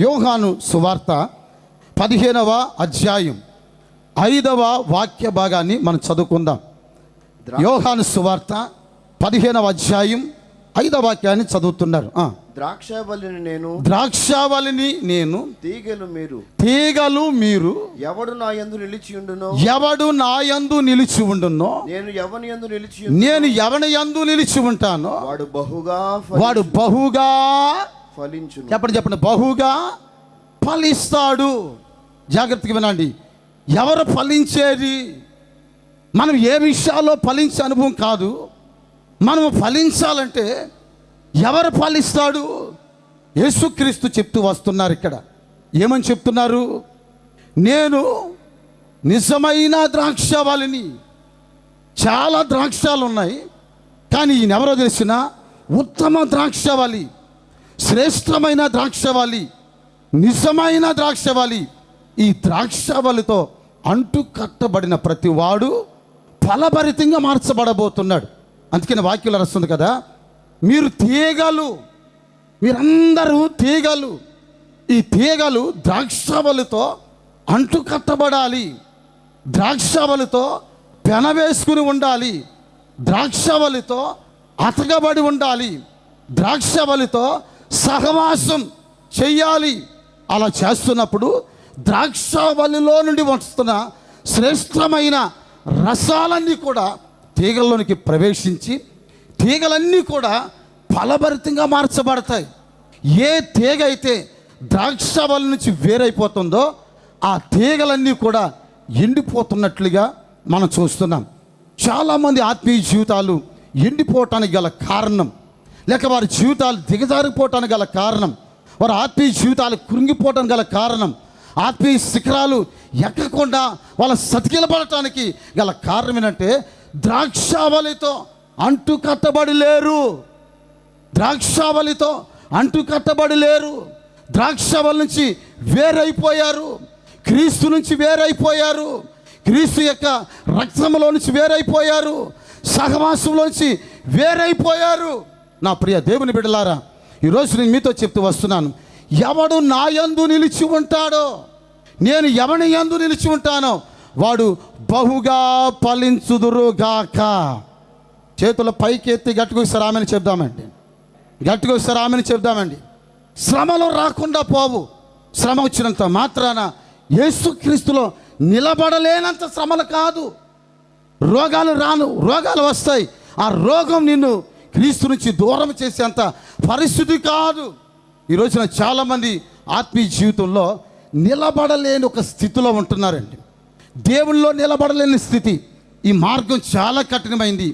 యోహాను సువార్త 15వ అధ్యాయం 5వ వాక్య భాగాన్ని మనం చదువుకుందాం. యోహాను సువార్త 15వ అధ్యాయం 5వ వాక్యాన్ని చదువుతున్నారు. ద్రాక్షావళిని నేను తీగలు మీరు ఎవడు నా యందు నిలిచి ఉండునో నేను ఎవని యందు నిలిచి ఉంటానో వాడు బహుగా ఫలించును. చెప్పండి బహుగా ఫలిస్తాడు. జాగ్రత్తగా వినండి. ఎవరు ఫలించేది? మనం ఏ విషయాల్లో ఫలించే అనుభవం కాదు. మనం ఫలించాలంటే ఎవరు ఫలిస్తాడు? యేసుక్రీస్తు చెప్తూ వస్తున్నారు. ఇక్కడ ఏమని చెప్తున్నారు? నేను నిజమైన ద్రాక్షావళిని. చాలా ద్రాక్షాలు ఉన్నాయి, కానీ ఈయన ఎవరో తెలిసిన ఉత్తమ ద్రాక్షావళి, శ్రేష్టమైన ద్రాక్షావళి, నిజమైన ద్రాక్షావళి. ఈ ద్రాక్షావళితో అంటు కట్టబడిన ప్రతి వాడు ఫలభరితంగా మార్చబడబోతున్నాడు. అందుకని వాక్యంలో రాస్తుంది కదా, మీరు తీగలు, మీరందరూ తీగలు. ఈ తీగలు ద్రాక్షావళితో అంటు కట్టబడాలి, ద్రాక్షావళితో పెనవేసుకుని ఉండాలి, ద్రాక్షావళితో అతకబడి ఉండాలి, ద్రాక్షావళితో సహవాసం చెయ్యాలి. అలా చేస్తున్నప్పుడు ద్రాక్షావళిలో నుండి వస్తున్న శ్రేష్టమైన రసాలన్నీ కూడా తీగల్లోనికి ప్రవేశించి తీగలన్నీ కూడా ఫలభరితంగా మార్చబడతాయి. ఏ తీగ అయితే ద్రాక్షావళి నుంచి వేరైపోతుందో ఆ తీగలన్నీ కూడా ఎండిపోతున్నట్లుగా మనం చూస్తున్నాం. చాలామంది ఆత్మీయ జీవితాలు ఎండిపోవటానికి గల కారణం, లేక వారి జీవితాలు దిగజారిపోవటానికి గల కారణం, వారి ఆత్మీయ జీవితాలు కృంగిపోవటానికి గల కారణం, ఆత్మీయ శిఖరాలు ఎక్కకుండా వాళ్ళ సతికిలబడటానికి గల కారణం ఏంటంటే ద్రాక్షావళితో అంటు కట్టబడి లేరు. ద్రాక్షావళితో అంటు కట్టబడి లేరు. ద్రాక్షావళి నుంచి వేరైపోయారు, క్రీస్తు నుంచి వేరైపోయారు, క్రీస్తు యొక్క రక్తంలో నుంచి వేరైపోయారు, సహవాసంలో నుంచి వేరైపోయారు. నా ప్రియ దేవుని బిడ్డలారా, ఈరోజు నేను మీతో చెప్తూ వస్తున్నాను, ఎవడు నా యందు నిలిచి ఉంటాడో, నేను ఎవని యందు నిలిచి ఉంటానో వాడు బహుగా ఫలించుదురుగాక. చేతుల పైకి ఎత్తి గట్టిగా ఒకసారి ఆమెను చెప్దామండి, గట్టిగా ఒకసారి ఆమెను చెప్దామండి. శ్రమలు రాకుండా పోవు. శ్రమ వచ్చినంత మాత్రాన యేసుక్రీస్తులో నిలబడలేనంత శ్రమలు కాదు. రోగాలు వస్తాయి. ఆ రోగం నిన్ను క్రీస్తు నుంచి దూరం చేసేంత పరిస్థితి కాదు. ఈ రోజున చాలామంది ఆత్మీయ జీవితంలో నిలబడలేని ఒక స్థితిలో ఉంటున్నారండి. దేవుల్లో నిలబడలేని స్థితి. ఈ మార్గం చాలా కఠినమైంది.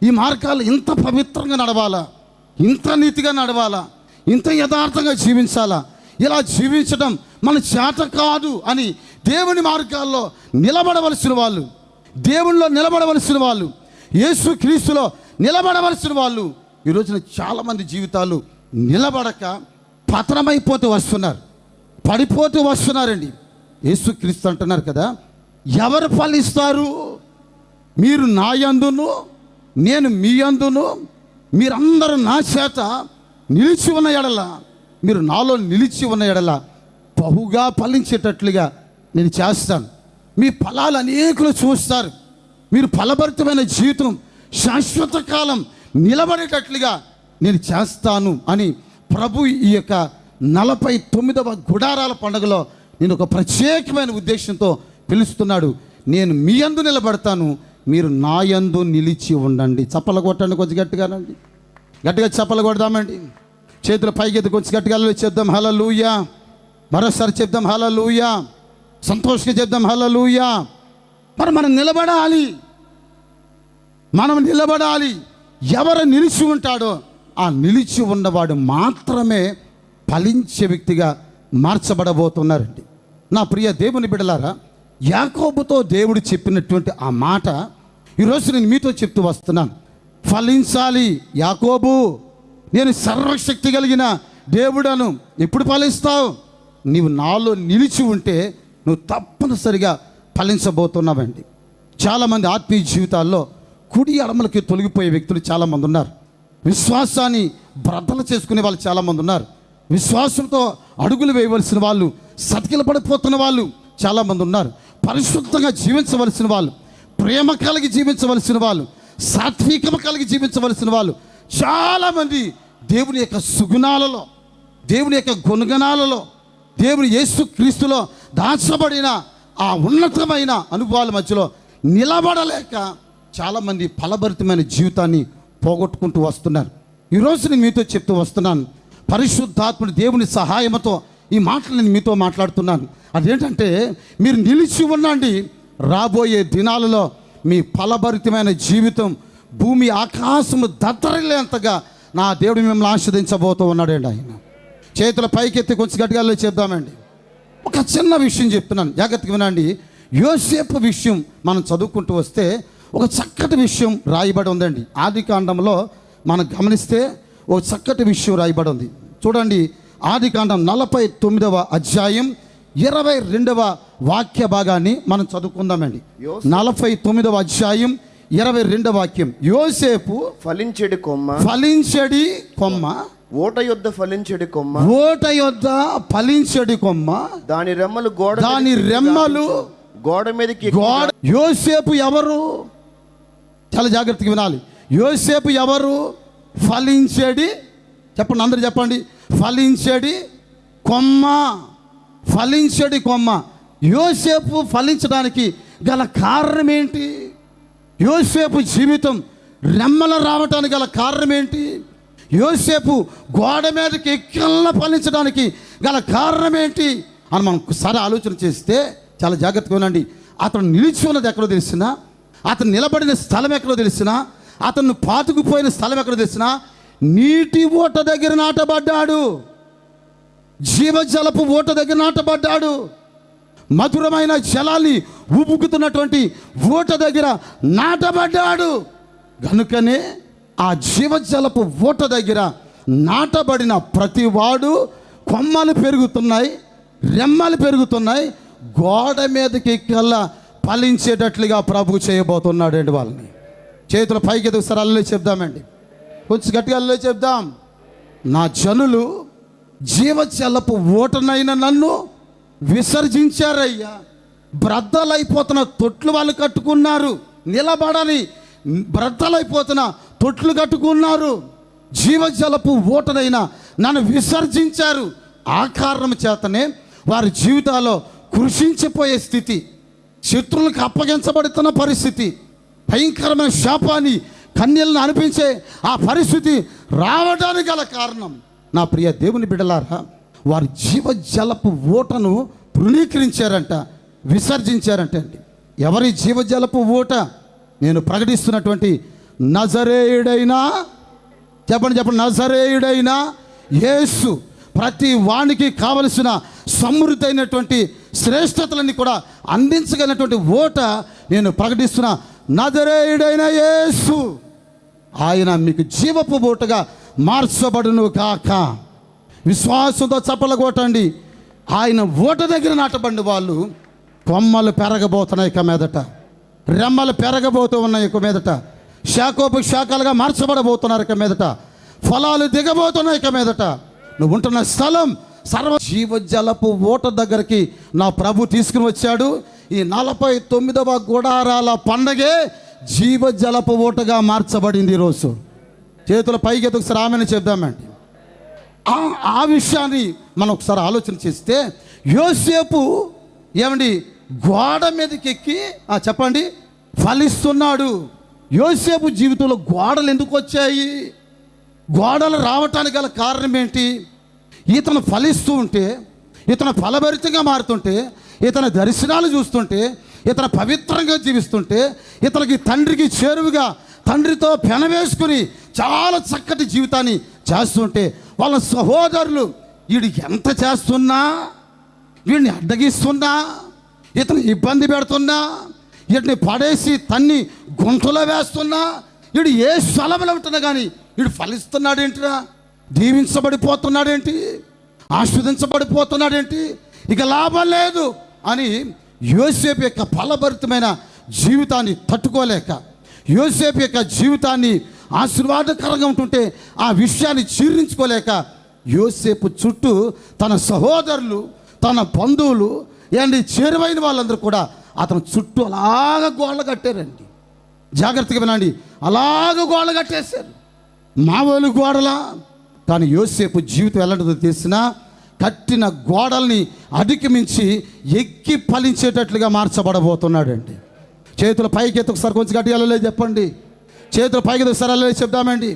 ఈ మార్గాలు ఇంత పవిత్రంగా నడవాలా, ఇంత నీతిగా నడవాలా, ఇంత యథార్థంగా జీవించాలా, ఇలా జీవించడం మన చేత కాదు అని దేవుని మార్గాల్లో నిలబడవలసిన వాళ్ళు, దేవునిలో నిలబడవలసిన వాళ్ళు, యేసు క్రీస్తులో నిలబడవలసిన వాళ్ళు ఈ రోజున చాలామంది జీవితాలు నిలబడక పతనమైపోతూ వస్తున్నారు, పడిపోతూ వస్తున్నారండి. యేసు క్రీస్తు అంటున్నారు కదా, ఎవరు ఫలిస్తారు? మీరు నా యందును నేను మీ యందును మీరందరూ నా చేత నిలిచి ఉన్న ఎడల, మీరు నాలో నిలిచి ఉన్న ఎడల బహుగా ఫలించేటట్లుగా నేను చేస్తాను. మీ ఫలాలు అనేకులు చూస్తారు. మీరు ఫలభరితమైన జీవితం శాశ్వత కాలం నిలబడేటట్లుగా నేను చేస్తాను అని ప్రభు ఈ యొక్క 49వ గుడారాల పండుగలో నేను ఒక ప్రత్యేకమైన ఉద్దేశంతో పిలుస్తున్నాడు. నేను మీ యందు నిలబడతాను, మీరు నా యందు నిలిచి ఉండండి. చప్పలు కొట్టండి, కొంచెం గట్టిగానండి, గట్టిగా చప్పలు కొడదామండి. చేతుల పైకి కొంచెం గట్టిగా చెప్దాం హల్లెలూయా. మరోసారి చెప్దాం హల్లెలూయా. సంతోషంగా చెప్దాం హల్లెలూయా. మనం నిలబడాలి, మనం నిలబడాలి. ఎవరు నిలిచి ఉంటాడో ఆ నిలిచి ఉన్నవాడు మాత్రమే ఫలించే వ్యక్తిగా మార్చబడబోతున్నారండి. నా ప్రియ దేవుని బిడ్డలారా, యాకోబుతో దేవుడు చెప్పినటువంటి ఆ మాట ఈరోజు నేను మీతో చెప్తూ వస్తున్నాను. ఫలించాలి యాకోబు, నేను సర్వశక్తి కలిగిన దేవుడను. ఎప్పుడు ఫలిస్తావు? నీవు నాలో నిలిచి ఉంటే నువ్వు తప్పనిసరిగా ఫలించబోతున్నావండి. చాలామంది ఆత్మీయ జీవితాల్లో కుడి ఎడమలకి తొలగిపోయే వ్యక్తులు చాలామంది ఉన్నారు. విశ్వాసాన్ని బ్రద్దలు చేసుకునే వాళ్ళు చాలామంది ఉన్నారు. విశ్వాసంతో అడుగులు వేయవలసిన వాళ్ళు, సతికిల పడిపోతున్న వాళ్ళు చాలామంది ఉన్నారు. పరిశుద్ధంగా జీవించవలసిన వాళ్ళు, ప్రేమ కలిగి జీవించవలసిన వాళ్ళు, సాత్వికము కలిగి జీవించవలసిన వాళ్ళు చాలామంది దేవుని యొక్క సుగుణాలలో, దేవుని యొక్క గుణగణాలలో, దేవుని యేసు క్రీస్తులో దాచబడిన ఆ ఉన్నతమైన అనుభవాల మధ్యలో నిలబడలేక చాలామంది ఫలభరితమైన జీవితాన్ని పోగొట్టుకుంటూ వస్తున్నారు. ఈరోజు నేను మీతో చెప్తూ వస్తున్నాను, పరిశుద్ధాత్ముడు దేవుని సహాయంతో ఈ మాటలు నేను మీతో మాట్లాడుతున్నాను. అదేంటంటే, మీరు నిలిచి ఉండండి, రాబోయే దినాలలో మీ ఫలభరితమైన జీవితం భూమి ఆకాశము దత్తరిల్లేంతగా నా దేవుడు మిమ్మల్ని ఆస్వాదించబోతూ ఉన్నాడండి. ఆయన చేతుల పైకెత్తి కొంచెం గట్టిగా చెప్దామండి. ఒక చిన్న విషయం చెప్తున్నాను, జాగ్రత్తగా వినండి. యోసేపు విషయం మనం చదువుకుంటూ వస్తే ఒక చక్కటి విషయం రాయబడి ఉందండి. ఆదికాండంలో మనం గమనిస్తే ఒక చక్కటి విషయం రాయబడి ఉంది. చూడండి, ఆదికాండం 49వ అధ్యాయం 22వ వాక్య భాగాన్ని మనం చదువుకుందామండి. 49వ అధ్యాయం 22వ వాక్యం. యోసేపు ఫలించెడి కొమ్మ ఓట యొద్ద ఫలించెడి కొమ్మ దాని రెమ్మలు గోడ మీదకి. యోసేపు ఎవరు? చాలా జాగ్రత్తగా వినాలి. యోసేపు ఎవరు? ఫలించేడి, చెప్పండి, అందరు చెప్పండి, ఫలించేడి కొమ్మ. యోసేపు ఫలించడానికి గల కారణం ఏంటి? యోసేపు జీవితం రెమ్మల రావటానికి గల కారణం ఏంటి? యోసేపు గోడ మీదకి ఎక్కల్లా ఫలించడానికి గల కారణం ఏంటి అని మనం ఒకసారి ఆలోచన చేస్తే చాలా జాగ్రత్తగా ఉండండి. అతను నిలిచి ఉన్నది ఎక్కడో తెలిసినా, అతను నిలబడిన స్థలం ఎక్కడో తెలిసినా, అతను పాతుకుపోయిన స్థలం ఎక్కడో తెలిసినా, నీటి ఊట దగ్గర నాటబడ్డాడు. జీవజలపు ఊట దగ్గర నాటబడ్డాడు. మధురమైన జలాన్ని ఉబుకుతున్నటువంటి ఊట దగ్గర నాటబడ్డాడు. కనుకనే ఆ జీవజలపు ఊట దగ్గర నాటబడిన ప్రతి వాడు కొమ్మలు పెరుగుతున్నాయి, రెమ్మలు పెరుగుతున్నాయి, గోడ మీదకి కల్లా ఫలించేటట్లుగా ప్రభు చేయబోతున్నాడండి. వాళ్ళని చేతుల పైకి ఒకసారి అల్లే చెప్దామండి, కొంచెం గట్టిగా అల్లే చెప్దాం. నా జనులు జీవజలపు ఊటనైన నన్ను విసర్జించారయ్యా. బ్రద్దలైపోతున్న తొట్లు వాళ్ళు కట్టుకున్నారు, నిలబడని బ్రద్దలైపోతున్న తొట్లు కట్టుకున్నారు. జీవజలపు ఊటనైనా నన్ను విసర్జించారు. ఆ కారణం చేతనే వారి జీవితాల్లో కృషించిపోయే స్థితి, శత్రువులకు అప్పగించబడుతున్న పరిస్థితి, భయంకరమైన శాపాన్ని కన్యలను అనిపించే ఆ పరిస్థితి రావడానికి గల కారణం, నా ప్రియ దేవుని బిడ్డలారా, వారి జీవజలపు ఊటను తృణీకరించారంట, విసర్జించారంట అండి. ఎవరి జీవజలపు ఊట? నేను ప్రకటిస్తున్నటువంటి నజరేయుడైనా, చెప్పండి నజరేయుడైనా యేసు ప్రతి వానికి కావలసిన సమృద్ధి అయినటువంటి శ్రేష్టతలన్నీ కూడా అందించగలిగినటువంటి ఓట నేను ప్రకటిస్తున్న నజరేయుడైన యేసు, ఆయన మీకు జీవపు ఓటగా మార్చబడును కాక. విశ్వాసంతో చప్పలు కొట్టండి. ఆయన ఓట దగ్గర నాటబడిన వాళ్ళు కొమ్మలు పెరగబోతున్నాయి ఇక మీదట, రెమ్మలు పెరగబోతూ ఉన్నాయి ఇక మీదట, శాఖోపు శాఖలుగా మార్చబడబోతున్నారు ఇక మీదట, ఫలాలు దిగబోతున్నాయి ఇక మీదట. నువ్వు ఉంటున్న స్థలం సర్వ జీవజలపు ఓట దగ్గరికి నా ప్రభు తీసుకుని వచ్చాడు. ఈ 49వ గుడారాల పండగే జీవజలపు ఓటగా మార్చబడింది ఈరోజు. చేతుల పైకి ఒకసారి ఆమెను చెప్దామండి. ఆ విషయాన్ని మనం ఒకసారి ఆలోచన చేస్తే, యోసేపు ఏమండి గోడ మీదకి ఎక్కి చెప్పండి ఫలిస్తున్నాడు. యోసేపు జీవితంలో గోడలు ఎందుకు వచ్చాయి? గోడలు రావటానికి గల కారణం ఏంటి? ఇతను ఫలిస్తూ ఉంటే, ఇతను ఫలభరితంగా మారుతుంటే, ఇతని దర్శనాలు చూస్తుంటే, ఇతను పవిత్రంగా జీవిస్తుంటే, ఇతనికి తండ్రికి చేరువుగా తండ్రితో పెనవేసుకుని చాలా చక్కటి జీవితాన్ని చేస్తుంటే, వాళ్ళ సహోదరులు వీడు ఎంత చేస్తున్నా, వీడిని అడ్డగిస్తున్నా, ఇతను ఇబ్బంది పెడుతున్నా, వీటిని పడేసి తన్ని గుంటలో వేస్తున్నా, వీడు ఏ స్థలంలో ఉంటున్నా కానీ వీడు ఫలిస్తున్నాడేంటిరా, దీవించబడిపోతున్నాడేంటి, ఆస్వాదించబడిపోతున్నాడేంటి, ఇక లాభం లేదు అని యోసేపు యొక్క ఫలభరితమైన జీవితాన్ని తట్టుకోలేక, యోసేపు యొక్క జీవితాన్ని ఆశీర్వాదకరంగా ఉంటుంటే ఆ విషయాన్ని జీర్ణించుకోలేక యోసేపు చుట్టూ తన సహోదరులు, తన బంధువులు ఏంటి చేరువైన వాళ్ళందరూ కూడా అతని చుట్టూ అలాగ గోళ్ళ కట్టారండి. జాగ్రత్తగా వినండి, అలాగ గోళ్ళ కట్టేశారు. మామూలు గోడలా? కానీ యోసేపు జీవితం ఎలాంటిదో తెలిసినా కట్టిన గోడల్ని అధిగమించి ఎక్కి ఫలించేటట్లుగా మార్చబడబోతున్నాడండి. చేతుల పైకి ఎత్తి ఒకసారి కొంచెం గట్టిగా అల్లలే చెప్పండి. చేతుల పైకి ఒకసారి అల్లలే చెప్దామండి.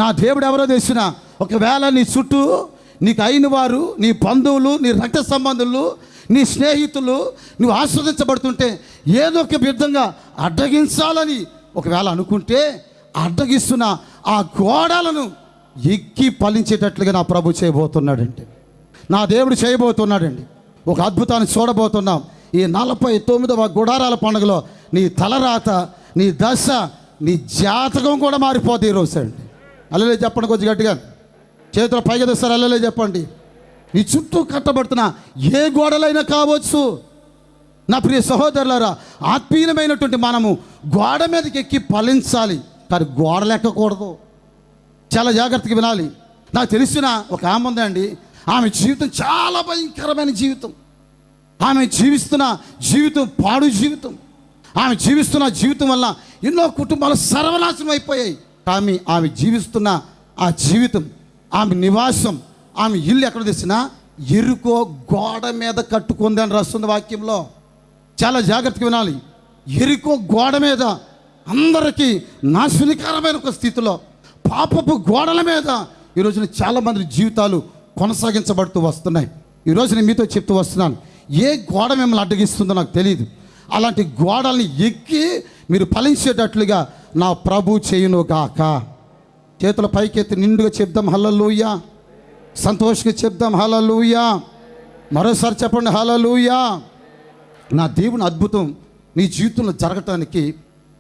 నా దేవుడు ఎవరో తెలిసిన, ఒకవేళ నీ చుట్టూ నీకు అయిన వారు, నీ బంధువులు, నీ రక్త సంబంధులు, నీ స్నేహితులు నువ్వు ఆస్వాదించబడుతుంటే ఏదో ఒక విధంగా అడ్డగించాలని ఒకవేళ అనుకుంటే అడ్డగిస్తున్న ఆ గోడలను ఎక్కి ఫలించేటట్లుగా నా ప్రభు చేయబోతున్నాడండి. నా దేవుడు చేయబోతున్నాడండి. ఒక అద్భుతాన్ని చూడబోతున్నాం. ఈ 49వ గుడారాల పండుగలో నీ తలరాత, నీ దశ, నీ జాతకం కూడా మారిపోతుంది ఈరోజు అండి. అల్లలే చెప్పండి కొంచెం గట్టిగా. చేతుల పైకి తెస్తారు, అల్లలే చెప్పండి. నీ చుట్టూ కట్టబడుతున్న ఏ గోడలైనా కావచ్చు. నా ప్రియ సహోదరులారా, ఆత్మీయమైనటువంటి మనము గోడ మీదకి ఎక్కి ఫలించాలి, కానీ గోడలు ఎక్కకూడదు. చాలా జాగ్రత్తగా వినాలి. నాకు తెలిసిన ఒక ఆమె ఉందండి. ఆమె జీవితం చాలా భయంకరమైన జీవితం. ఆమె జీవిస్తున్న జీవితం పాడు జీవితం. ఆమె జీవిస్తున్న జీవితం వల్ల ఎన్నో కుటుంబాలు సర్వనాశనం అయిపోయాయి. కానీ ఆమె జీవిస్తున్న ఆ జీవితం, ఆమె నివాసం, ఆమె ఇల్లు ఎక్కడ తెచ్చినా ఎరుకో గోడ మీద కట్టుకుంది అని రాస్తుంది వాక్యంలో. చాలా జాగ్రత్తగా వినాలి. ఎరుకో గోడ మీద అందరికీ నాశనకరమైన ఒక స్థితిలో పాపపు గోడల మీద ఈరోజున చాలామంది జీవితాలు కొనసాగించబడుతూ వస్తున్నాయి. ఈరోజు నేను మీతో చెప్తూ వస్తున్నాను, ఏ గోడ మిమ్మల్ని అడ్డగిస్తుందో నాకు తెలియదు. అలాంటి గోడల్ని ఎక్కి మీరు ఫలించేటట్లుగా నా ప్రభు చేయును గాక. చేతుల పైకెత్తి నిండుగా చెప్దాం హల్లెలూయా. సంతోషంగా చెప్దాం హల్లెలూయా. మరోసారి చెప్పండి హల్లెలూయా. నా దేవుని అద్భుతం నీ జీవితంలో జరగటానికి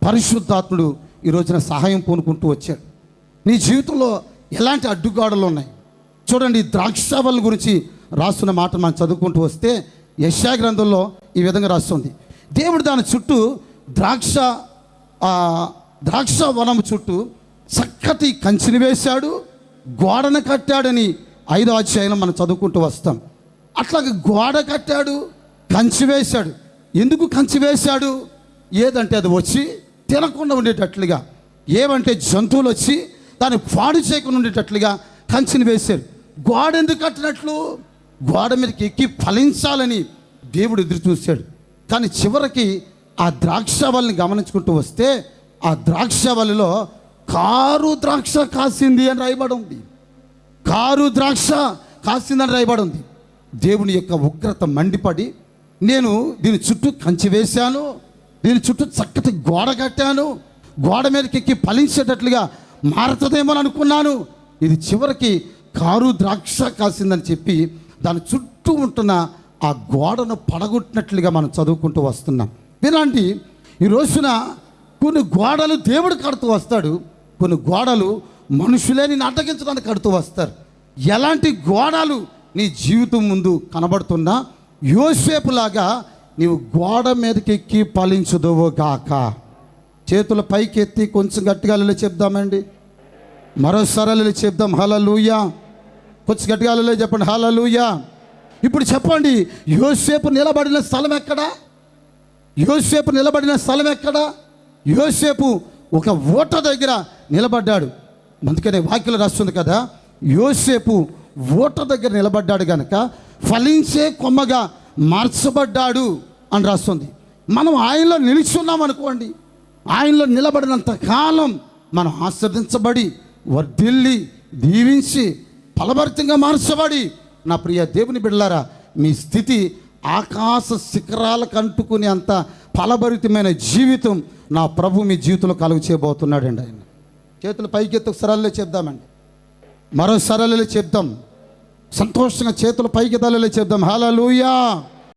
పరిశుద్ధాత్ముడు ఈరోజున సహాయం పూనుకుంటూ వచ్చాడు. నీ జీవితంలో ఎలాంటి అడ్డుగోడలు ఉన్నాయి చూడండి. ద్రాక్షావళి గురించి రాస్తున్న మాట మనం చదువుకుంటూ వస్తే యెషయా గ్రంథంలో ఈ విధంగా రాస్తుంది. దేవుడు దాని చుట్టూ ద్రాక్ష వనం చుట్టూ చక్కటి కంచెని వేశాడు, గోడను కట్టాడని 5వ అధ్యాయంలో మనం చదువుకుంటూ వస్తాం. అట్లాగే గోడ కట్టాడు, కంచె వేశాడు. ఎందుకు కంచె వేశాడు? ఏదంటే అది వచ్చి తినకుండా ఉండేటట్లుగా, ఏమంటే జంతువులు వచ్చి దాన్ని పాడు చేయకుండా ఉండేటట్లుగా కంచెని వేశాడు. గోడ ఎందుకు కట్టినట్లు? గోడ మీదకి ఎక్కి ఫలించాలని దేవుడు ఎదురు చూశాడు. కానీ చివరికి ఆ ద్రాక్షావళిని గమనించుకుంటూ వస్తే ఆ ద్రాక్షావళిలో కారు ద్రాక్ష కాసింది అని రాయబడి ఉంది. కారు ద్రాక్ష కాసిందని రాయబడి ఉంది. దేవుని యొక్క ఉగ్రత మండిపడి, నేను దీని చుట్టూ కంచె వేశాను, దీని చుట్టూ చక్కటి గోడ కట్టాను, గోడ మీదకి ఎక్కి ఫలించేటట్లుగా మారుతుందేమో అనుకున్నాను, ఇది చివరికి కారు ద్రాక్ష కాసిందని చెప్పి దాని చుట్టూ ఉంటున్న ఆ గోడను పడగొట్టినట్లుగా మనం చదువుకుంటూ వస్తున్నాం. వినండి, ఈ రోజున కొన్ని గోడలు దేవుడు కడుతూ వస్తాడు, కొన్ని గోడలు మనుషులే నిన్ను అడ్డగించడానికి కడుతూ వస్తారు. ఎలాంటి గోడలు నీ జీవితం ముందు కనబడుతున్నా యోసేపులాగా నీవు గోడ మీదకి ఎక్కి ఫలించుదువు గాక. చేతుల పైకి ఎత్తి కొంచెం గట్టిగా చెప్దామండి. మరోసారి చెప్దాం హల్లెలూయా. కొంచెం గట్టిగా చెప్పండి హల్లెలూయా. ఇప్పుడు చెప్పండి, యోసేపు నిలబడిన స్థలం ఎక్కడా? యోసేపు నిలబడిన స్థలం ఎక్కడా? యోసేపు ఒక ఓట దగ్గర నిలబడ్డాడు. అందుకనే వాక్యం రాస్తుంది కదా, యోసేపు ఓట దగ్గర నిలబడ్డాడు కనుక ఫలించే కొమ్మగా మార్చబడ్డాడు అని రాస్తుంది. మనం ఆయనలో నిలిచున్నాం అనుకోండి, ఆయనలో నిలబడినంత కాలం మనం ఆశీర్వదించబడి, వర్ధిల్లి, దీవించి, ఫలభరితంగా మార్చబడి, నా ప్రియ దేవుని బిడ్డలారా, మీ స్థితి ఆకాశ శిఖరాలకు అంటుకునే అంత ఫలభరితమైన జీవితం నా ప్రభు మీ జీవితంలో కలుగు చేయబోతున్నాడండి. ఆయన చేతులు పైకెత్తి సరళలో చెప్దామండి. మరో సరళలో చెప్దాం. సంతోషంగా చేతులు పైకి తలలో చెప్దాం హల్లెలూయా.